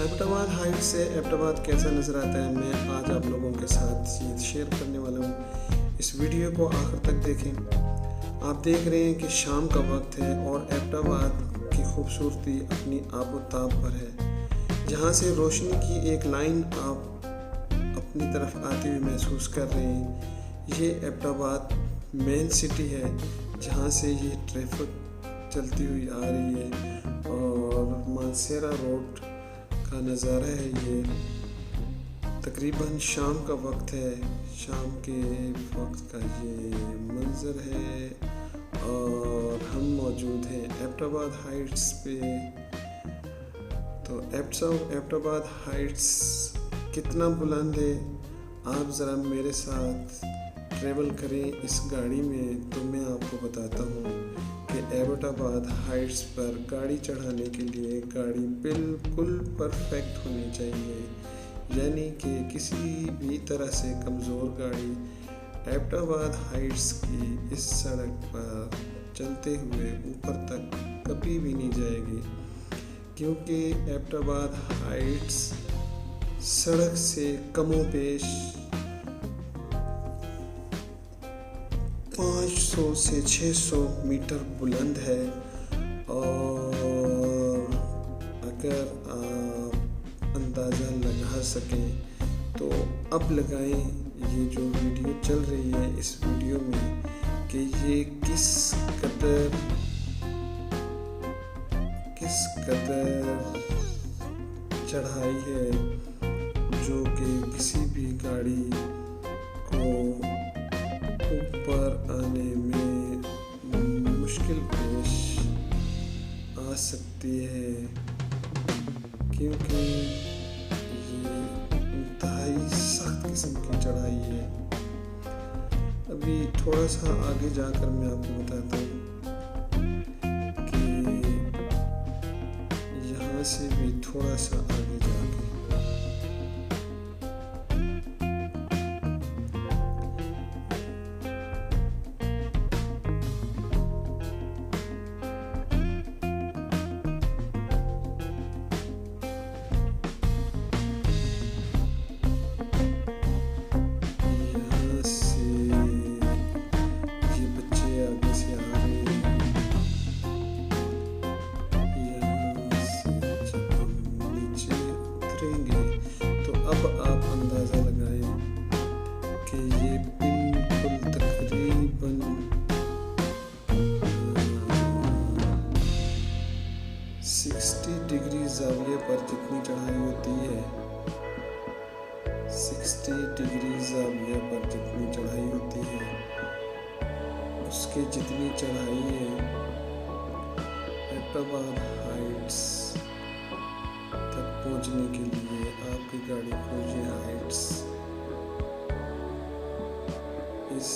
अब्बोत्ताबाद Heights से अब्बोत्ताबाद कैसा नज़र आता है, मैं आज आप लोगों के साथ ये शेयर करने वाला हूँ। इस वीडियो को आखिर तक देखें। आप देख रहे हैं कि शाम का वक्त है और अब्बोत्ताबाद की खूबसूरती अपनी आबोताब पर है, जहाँ से रोशनी की एक लाइन आप अपनी तरफ आती हुई महसूस कर रहे हैं। ये अब्बोत्ताबाद मेन सिटी है, जहाँ से ये ट्रैफिक चलती हुई आ रही है और मानसेरा रोड का नज़ारा है। ये तकरीबन शाम का वक्त है, शाम के वक्त का ये मंज़र है और हम मौजूद हैं अब्बोत्ताबाद हाइट्स पे। तो अब्बोत्ताबाद हाइट्स कितना बुलंद है, आप ज़रा मेरे साथ ट्रेवल करें इस गाड़ी में तो मैं आपको बताता हूँ कि अब्बोत्ताबाद हाइट्स पर गाड़ी चढ़ाने के लिए गाड़ी बिल्कुल परफेक्ट होनी चाहिए, यानी कि किसी भी तरह से कमज़ोर गाड़ी अब्बोत्ताबाद हाइट्स की इस सड़क पर चलते हुए ऊपर तक कभी भी नहीं जाएगी, क्योंकि अब्बोत्ताबाद हाइट्स सड़क से कमोबेश 500 से 600 मीटर बुलंद है। और अगर आप अंदाज़ा लगा सकें तो अब लगाएं ये जो वीडियो चल रही है इस वीडियो में कि ये किस कदर चढ़ाई है, जो कि किसी भी गाड़ी को ऊपर आने में मुश्किल पेश आ सकती है, क्योंकि ये इंतहाई सख्त किस्म की चढ़ाई है। अभी थोड़ा सा आगे जाकर मैं आपको बताता हूँ कि यहाँ से भी थोड़ा सा आगे जाके अब आप अंदाज़ा लगाएं कि ये बिल्कुल तकरीबन 60 डिग्री ज़ाविये पर जितनी चढ़ाई होती है, 60 डिग्री ज़ाविये पर जितनी चढ़ाई होती है, उसके जितनी चढ़ाई है अब्बोत्ताबाद हाइट्स तक पहुंचने के लिए आपकी गाड़ी को ये हाइट्स इस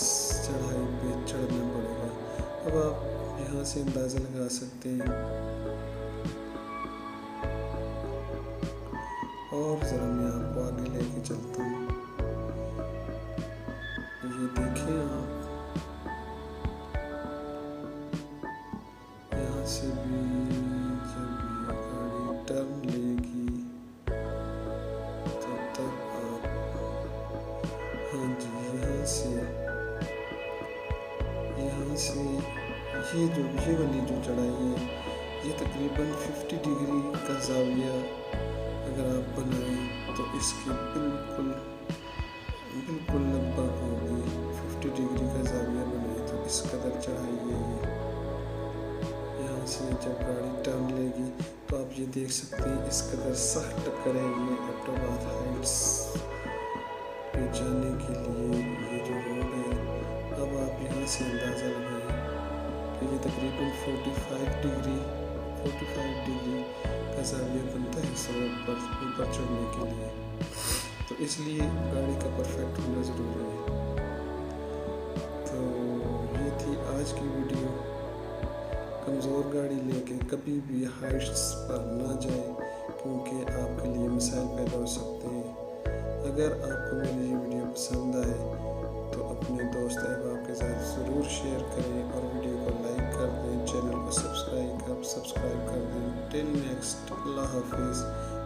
चढ़ाई पे चढ़ना पड़ेगा। अब आप यहाँ से अंदाज़ा लगा सकते हैं और ज़रा मैं आपको आगे लेके चलता हूँ। ये देखें आप, यहाँ से भी जब ये गाड़ी टर्न लेगी तब तक आप, हाँ जी, यहाँ से ये वाली जो चढ़ाई है ये तकरीबन 50 डिग्री का ज़ाविया अगर आप बनाएं तो इसकी बिल्कुल लगभग होगी। 50 डिग्री का ज़ाविया बनाए तो इस कदर चढ़ाई है ये। यहाँ से जब गाड़ी टर्न लेगी तो आप ये देख सकते हैं इस कदर सख्त टक्कर है ये अब्बोत्ताबाद हाइट्स पे जाने के लिए ये जो रोड है। अब आप यहाँ से अंदाज़ा लगाएं कि ये तकरीबन 45 डिग्री का ज़ाविया बनता है सड़क पर ऊपर चढ़ने के लिए, तो इसलिए गाड़ी का परफेक्ट होना ज़रूरी है। तो ये थी आज की वीडियो। कमज़ोर गाड़ी लेके कभी भी हाइट्स पर ना जाए, क्योंकि आपके लिए मसाइल पैदा हो सकते हैं। अगर आपको मेरी ये वीडियो पसंद आए तो अपने दोस्त अहबाब के साथ ज़रूर शेयर करें और वीडियो को लाइक कर दें, चैनल को सब्सक्राइब कर दें। टिल नेक्स्ट, अल्लाह हाफिज़।